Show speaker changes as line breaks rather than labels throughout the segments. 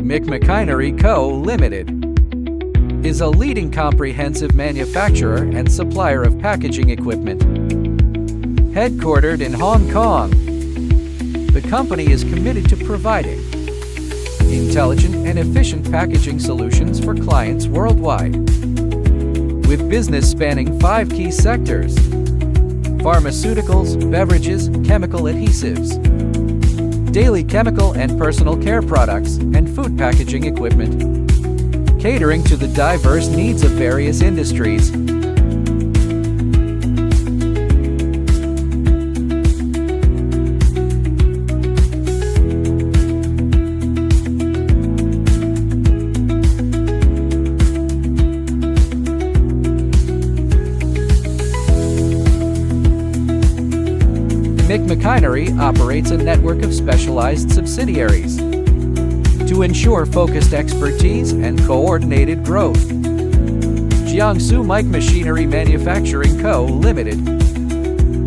Machinery Co. Limited is a leading comprehensive manufacturer and supplier of packaging equipment. Headquartered in Hong Kong, the company is committed to providing intelligent and efficient packaging solutions for clients worldwide. With business spanning 5 key sectors: pharmaceuticals, beverages, chemical adhesives, daily chemical and personal care products, and food packaging equipment, catering to the diverse needs of various industries. Machinery operates a network of specialized subsidiaries to ensure focused expertise and coordinated growth. Jiangsu Machinery Manufacturing Co. Limited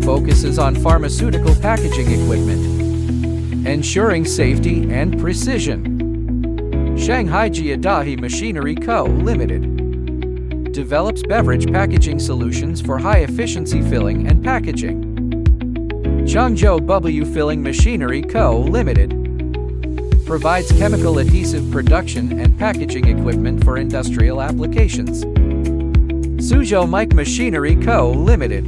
focuses on pharmaceutical packaging equipment, ensuring safety and precision. Shanghai Jiadahe Machinery Co. Limited develops beverage packaging solutions for high-efficiency filling and packaging. Changzhou Bubble Filling Machinery Co. Limited provides chemical adhesive production and packaging equipment for industrial applications. Suzhou Machinery Co. Limited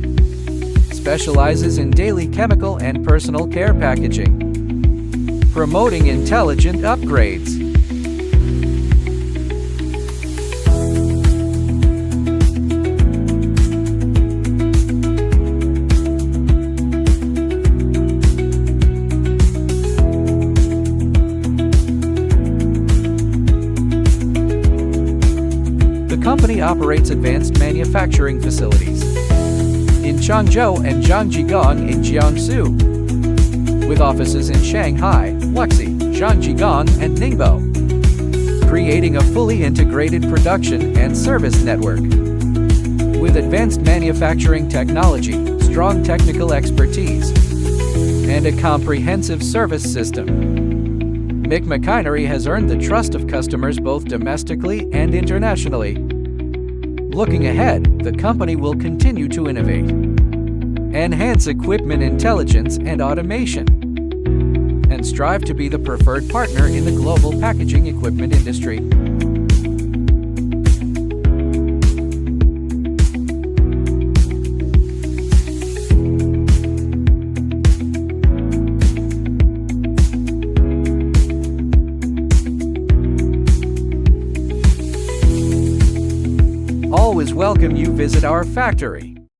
specializes in daily chemical and personal care packaging, promoting intelligent upgrades. The company operates advanced manufacturing facilities in Changzhou and Zhangjiagang in Jiangsu, with offices in Shanghai, Wuxi, Zhangjiagang, and Ningbo, creating a fully integrated production and service network. With advanced manufacturing technology, strong technical expertise, and a comprehensive service system, Machinery has earned the trust of customers both domestically and internationally. Looking ahead, the company will continue to innovate, enhance equipment intelligence and automation, and strive to be the preferred partner in the global packaging equipment industry. Always welcome you visit our factory.